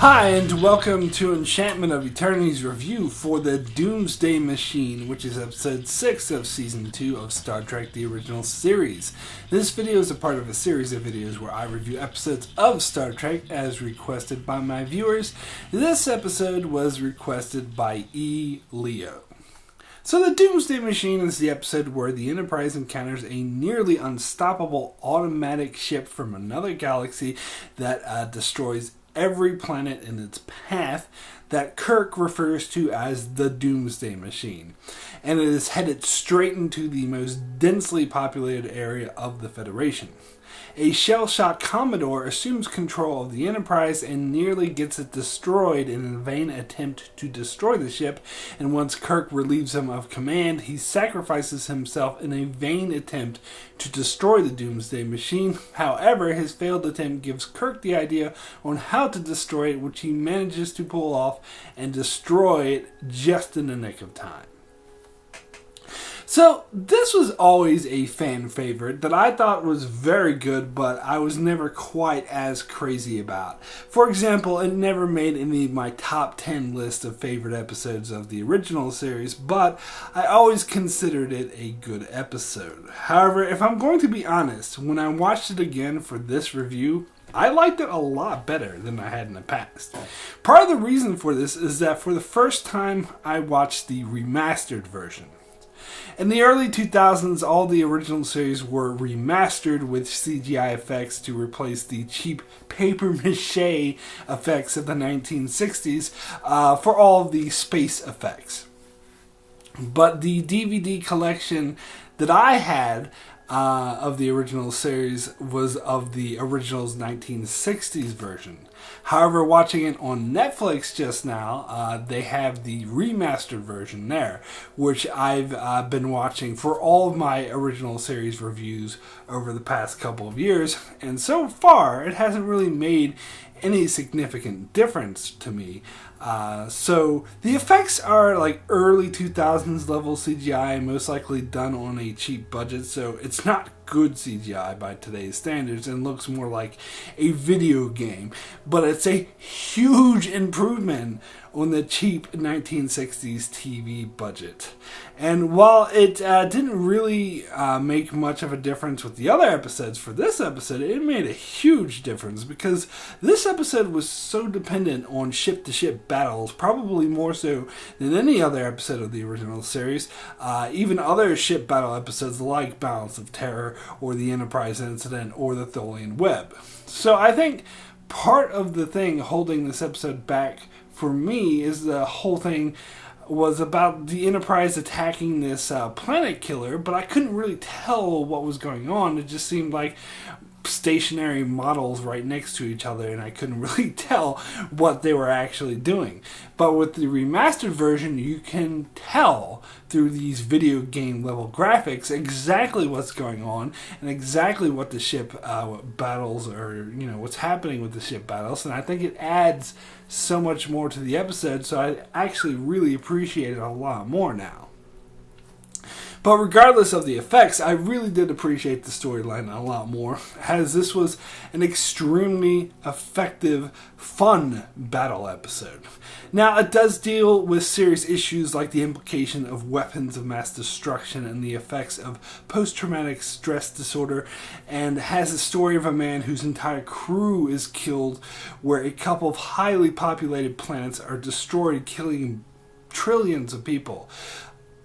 Hi, and welcome to Enchantment of Eternity's review for the Doomsday Machine, which is episode 6 of season 2 of Star Trek The Original Series. This video is a part of a series of videos where I review episodes of Star Trek as requested by my viewers. This episode was requested by E. Leo. So the Doomsday Machine is the episode where the Enterprise encounters a nearly unstoppable automatic ship from another galaxy that destroys every planet in its path that Kirk refers to as the Doomsday Machine. And it is headed straight into the most densely populated area of the Federation. A shell-shocked Commodore assumes control of the Enterprise and nearly gets it destroyed in a vain attempt to destroy the ship, and once Kirk relieves him of command, he sacrifices himself in a vain attempt to destroy the Doomsday Machine. However, his failed attempt gives Kirk the idea on how to destroy it, which he manages to pull off and destroy it just in the nick of time. So, this was always a fan favorite that I thought was very good, but I was never quite as crazy about. For example, it never made any of my top 10 list of favorite episodes of the original series, but I always considered it a good episode. However, if I'm going to be honest, when I watched it again for this review, I liked it a lot better than I had in the past. Part of the reason for this is that for the first time, I watched the remastered version. In the early 2000s, all the original series were remastered with CGI effects to replace the cheap papier-mâché effects of the 1960s for all of the space effects. But the DVD collection that I had of the original series was of the original's 1960s version. However, watching it on Netflix just now, they have the remastered version there, which I've been watching for all of my original series reviews over the past couple of years, and so far it hasn't really made any significant difference to me. So the effects are like early 2000s level CGI, most likely done on a cheap budget, so it's not good CGI by today's standards and looks more like a video game, but it's a huge improvement on the cheap 1960s TV budget. And while it didn't really make much of a difference with the other episodes, for this episode it made a huge difference because this episode was so dependent on ship-to-ship battles, probably more so than any other episode of the original series. Even other ship battle episodes like Balance of Terror or the Enterprise Incident or the Tholian Web. So I think part of the thing holding this episode back for me is the whole thing was about the Enterprise attacking this planet killer, but I couldn't really tell what was going on. It just seemed like stationary models right next to each other, and I couldn't really tell what they were actually doing. But with the remastered version, you can tell through these video game level graphics exactly what's going on and exactly what the ship battles or what's happening with the ship battles, and I think it adds so much more to the episode, so I actually really appreciate it a lot more now. But regardless of the effects, I really did appreciate the storyline a lot more, as this was an extremely effective, fun battle episode. Now, it does deal with serious issues like the implication of weapons of mass destruction and the effects of post-traumatic stress disorder, and has a story of a man whose entire crew is killed, where a couple of highly populated planets are destroyed, killing trillions of people.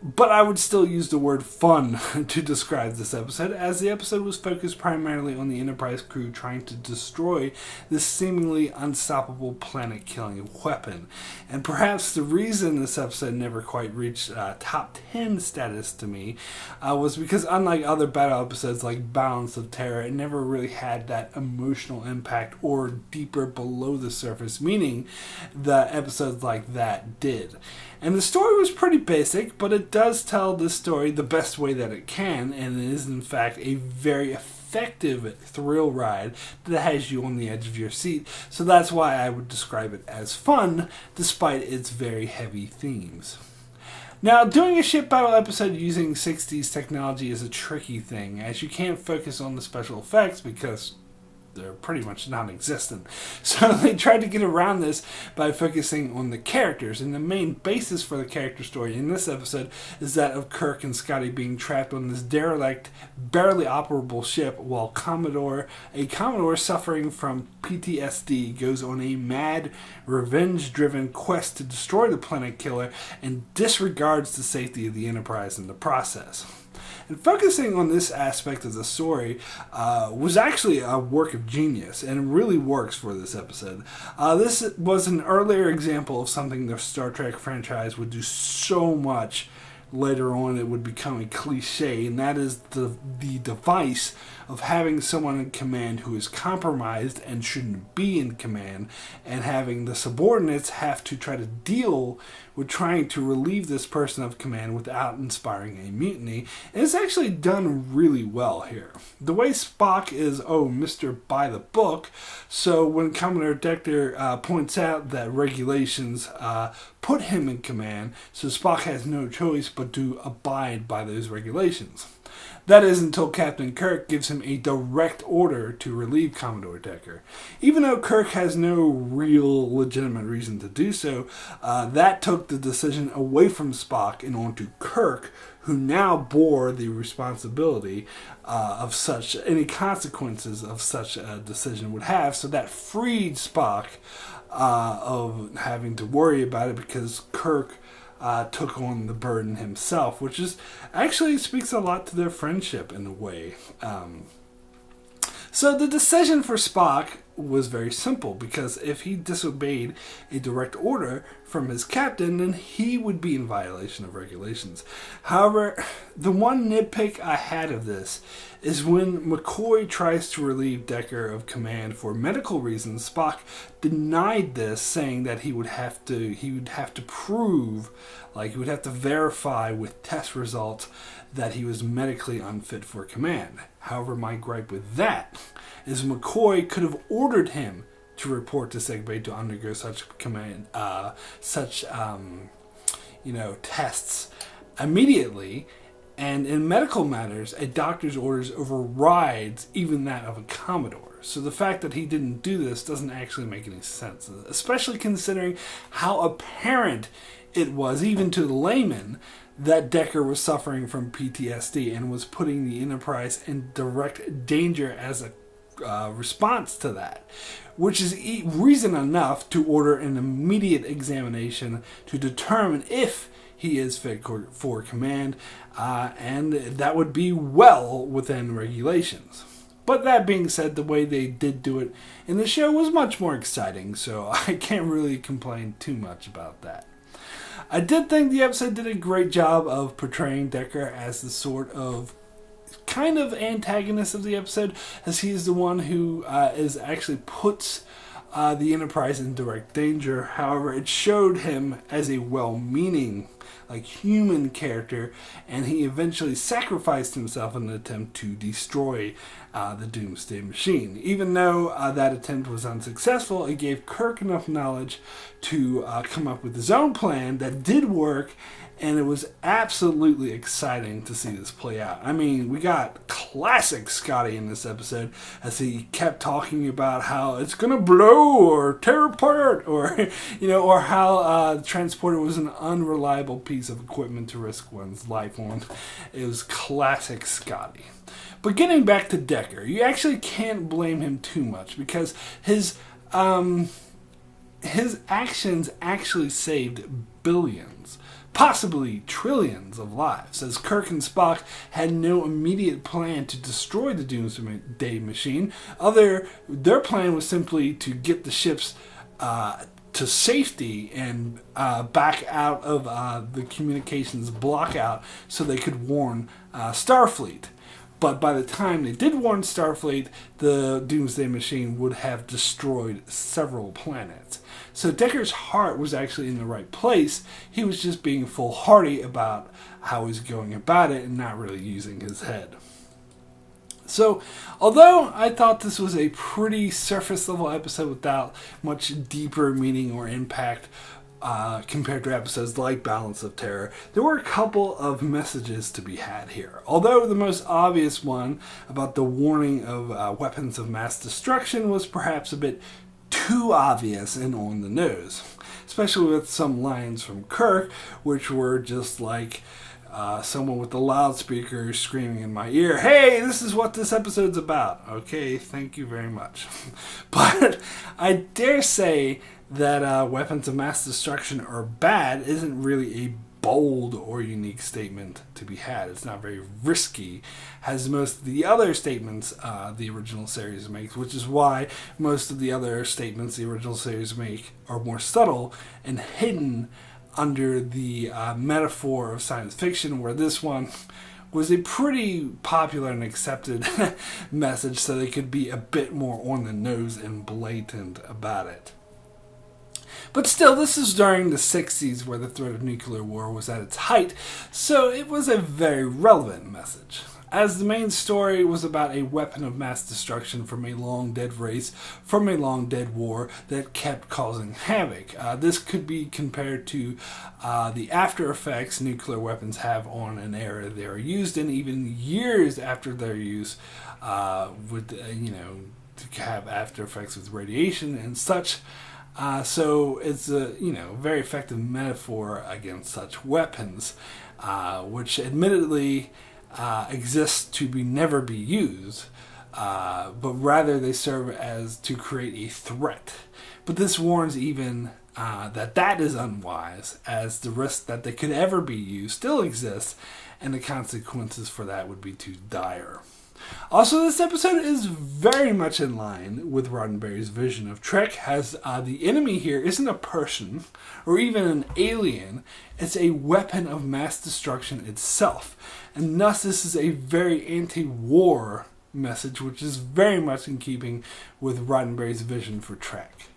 But I would still use the word fun to describe this episode, as the episode was focused primarily on the Enterprise crew trying to destroy this seemingly unstoppable planet-killing weapon. And perhaps the reason this episode never quite reached top 10 status to me was because, unlike other battle episodes like Balance of Terror, it never really had that emotional impact or deeper below the surface meaning that episodes like that did. And the story was pretty basic, but it does tell this story the best way that it can, and it is in fact a very effective thrill ride that has you on the edge of your seat. So that's why I would describe it as fun, despite its very heavy themes. Now, doing a ship battle episode using 60s technology is a tricky thing, as you can't focus on the special effects because they're pretty much non-existent. So they tried to get around this by focusing on the characters, and the main basis for the character story in this episode is that of Kirk and Scotty being trapped on this derelict, barely operable ship while a Commodore suffering from PTSD goes on a mad, revenge-driven quest to destroy the planet killer and disregards the safety of the Enterprise in the process. And focusing on this aspect of the story was actually a work of genius, and really works for this episode. This was an earlier example of something the Star Trek franchise would do so much later on it would become a cliche, and that is the device of having someone in command who is compromised and shouldn't be in command, and having the subordinates have to try to deal with trying to relieve this person of command without inspiring a mutiny. And it's actually done really well here. The way Spock is, Mr. By the Book, so when Commodore Decker points out that regulations put him in command, so Spock has no choice but to abide by those regulations. That is until Captain Kirk gives him a direct order to relieve Commodore Decker. Even though Kirk has no real legitimate reason to do so, that took the decision away from Spock and onto Kirk, who now bore the responsibility of any consequences of such a decision would have. So that freed Spock of having to worry about it, because Kirk took on the burden himself, which is actually speaks a lot to their friendship in a way. So the decision for Spock was very simple, because if he disobeyed a direct order from his captain, then he would be in violation of regulations. However, the one nitpick I had of this is when McCoy tries to relieve Decker of command for medical reasons, Spock denied this, saying that he would have to prove, he would have to verify with test results that he was medically unfit for command. However, my gripe with that is McCoy could have ordered him to report to sickbay to undergo such tests immediately. And in medical matters, a doctor's orders overrides even that of a Commodore. So the fact that he didn't do this doesn't actually make any sense, especially considering how apparent it was, even to the layman, that Decker was suffering from PTSD and was putting the Enterprise in direct danger as a response to that, which is reason enough to order an immediate examination to determine if he is fit for command, and that would be well within regulations. But that being said, the way they did do it in the show was much more exciting, so I can't really complain too much about that. I did think the episode did a great job of portraying Decker as the sort of kind of antagonist of the episode, as he's the one who actually puts the Enterprise in direct danger. However, it showed him as a well-meaning, human character, and he eventually sacrificed himself in an attempt to destroy the Doomsday Machine. Even though that attempt was unsuccessful, it gave Kirk enough knowledge to come up with his own plan that did work, and it was absolutely exciting to see this play out. I mean, we got classic Scotty in this episode, as he kept talking about how it's gonna blow or tear apart, or or how the transporter was an unreliable piece of equipment to risk one's life on. It was classic Scotty. But getting back to Decker, you actually can't blame him too much, because his actions actually saved billions, possibly trillions of lives, as Kirk and Spock had no immediate plan to destroy the Doomsday Machine. Their plan was simply to get the ships to safety and back out of the communications blockout so they could warn Starfleet. But by the time they did warn Starfleet, the Doomsday Machine would have destroyed several planets. So Decker's heart was actually in the right place. He was just being foolhardy about how he's going about it and not really using his head. So, although I thought this was a pretty surface level episode without much deeper meaning or impact, compared to episodes like Balance of Terror, there were a couple of messages to be had here. Although the most obvious one about the warning of weapons of mass destruction was perhaps a bit too obvious and on the nose, especially with some lines from Kirk, which were just like someone with a loudspeaker screaming in my ear, "Hey, this is what this episode's about." Okay, thank you very much. But I dare say that weapons of mass destruction are bad isn't really a bold or unique statement to be had. It's not very risky, as most of the other statements the original series makes, which is why most of the other statements the original series make are more subtle and hidden under the metaphor of science fiction, where this one was a pretty popular and accepted message, so they could be a bit more on the nose and blatant about it. But still, this is during the 60s where the threat of nuclear war was at its height, so it was a very relevant message. As the main story was about a weapon of mass destruction from a long-dead race, from a long-dead war that kept causing havoc. This could be compared to the after effects nuclear weapons have on an era they are used in, even years after their use, to have after effects with radiation and such. So it's a very effective metaphor against such weapons, which admittedly exist to never be used, but rather they serve as to create a threat. But this warns even that is unwise, as the risk that they could ever be used still exists, and the consequences for that would be too dire. Also, this episode is very much in line with Roddenberry's vision of Trek, as the enemy here isn't a person or even an alien, it's a weapon of mass destruction itself. And thus this is a very anti-war message, which is very much in keeping with Roddenberry's vision for Trek.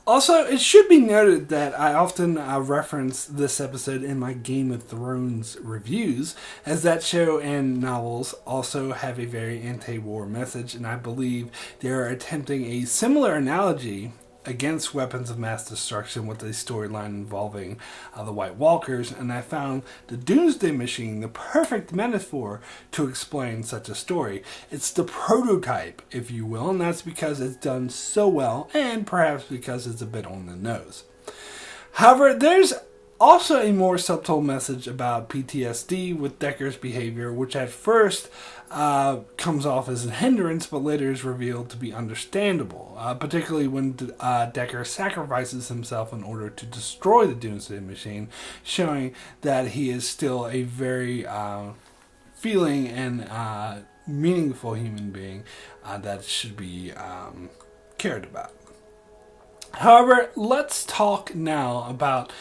Also, it should be noted that I often reference this episode in my Game of Thrones reviews, as that show and novels also have a very anti-war message, and I believe they are attempting a similar analogy against weapons of mass destruction with a storyline involving the White Walkers, and I found the Doomsday Machine the perfect metaphor to explain such a story. It's the prototype, if you will, and that's because it's done so well, and perhaps because it's a bit on the nose. However, there's also a more subtle message about PTSD with Decker's behavior, which at first comes off as a hindrance, but later is revealed to be understandable, particularly when Decker sacrifices himself in order to destroy the Doomsday Machine, showing that he is still a very feeling and meaningful human being that should be cared about. However, let's talk now about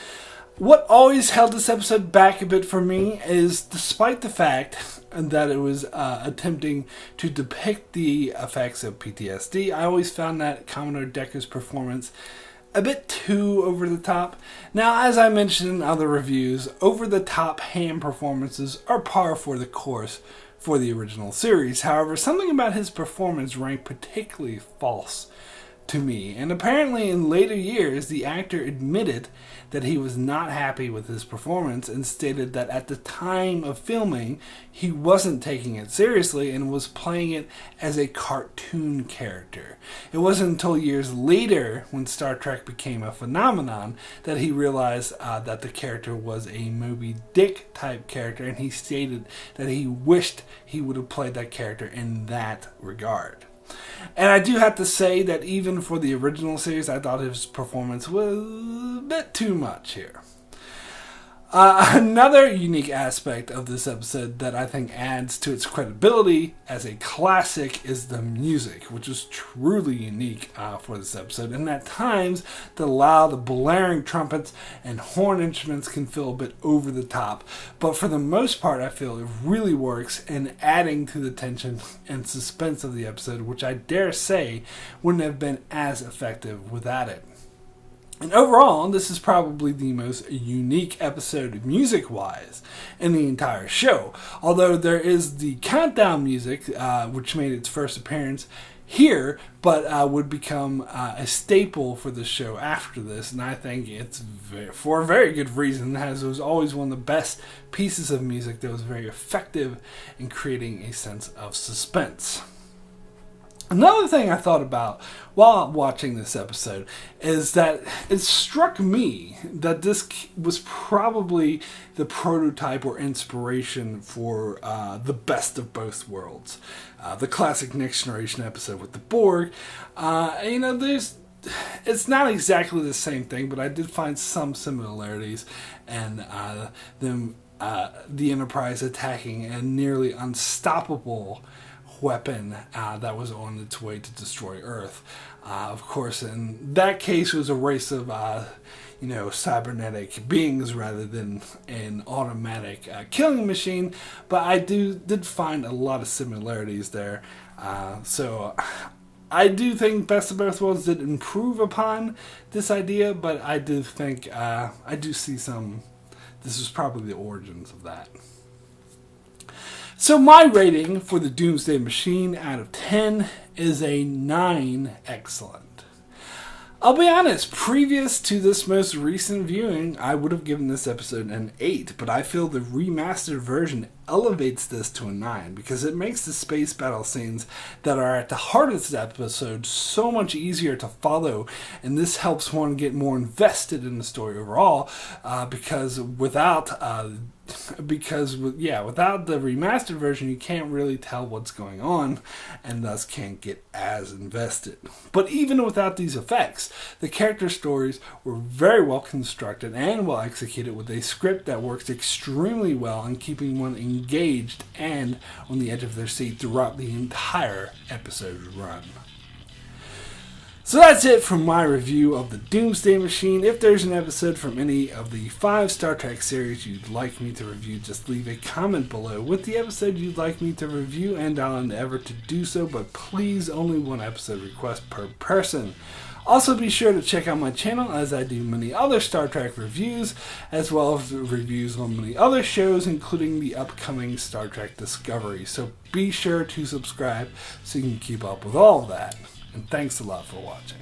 what always held this episode back a bit for me is, despite the fact that it was attempting to depict the effects of PTSD, I always found that Commodore Decker's performance a bit too over the top. Now, as I mentioned in other reviews, over the top ham performances are par for the course for the original series. However, something about his performance rang particularly false to me, and apparently in later years the actor admitted that he was not happy with his performance and stated that at the time of filming he wasn't taking it seriously and was playing it as a cartoon character. It wasn't until years later, when Star Trek became a phenomenon, that he realized that the character was a Moby Dick type character, and he stated that he wished he would have played that character in that regard. And I do have to say that even for the original series, I thought his performance was a bit too much here. Another unique aspect of this episode that I think adds to its credibility as a classic is the music, which is truly unique for this episode. And at times, the loud, blaring trumpets and horn instruments can feel a bit over the top. But for the most part, I feel it really works in adding to the tension and suspense of the episode, which I dare say wouldn't have been as effective without it. And overall, this is probably the most unique episode music-wise in the entire show. Although there is the countdown music, which made its first appearance here, but would become a staple for the show after this. And I think it's for a very good reason, as it was always one of the best pieces of music that was very effective in creating a sense of suspense. Another thing I thought about while watching this episode is that it struck me that this was probably the prototype or inspiration for the Best of Both Worlds. The classic Next Generation episode with the Borg. It's not exactly the same thing, but I did find some similarities, and the Enterprise attacking a nearly unstoppable weapon that was on its way to destroy Earth. Of course, in that case, it was a race of cybernetic beings rather than an automatic killing machine. But I did find a lot of similarities there. So I do think Best of Both Worlds did improve upon this idea, but I do think I do see some. This was probably the origins of that. So my rating for the Doomsday Machine out of 10 is a 9 excellent. I'll be honest, previous to this most recent viewing, I would have given this episode an 8, but I feel the remastered version elevates this to a 9 because it makes the space battle scenes that are at the heart of this episode so much easier to follow, and this helps one get more invested in the story overall without the remastered version you can't really tell what's going on and thus can't get as invested. But even without these effects, the character stories were very well constructed and well executed with a script that works extremely well in keeping one engaged and on the edge of their seat throughout the entire episode's run. So that's it from my review of the Doomsday Machine. If there's an episode from any of the 5 Star Trek series you'd like me to review, just leave a comment below with the episode you'd like me to review, and I'll endeavor to do so, but please only one episode request per person. Also be sure to check out my channel as I do many other Star Trek reviews, as well as reviews on many other shows, including the upcoming Star Trek Discovery. So be sure to subscribe so you can keep up with all of that. And thanks a lot for watching.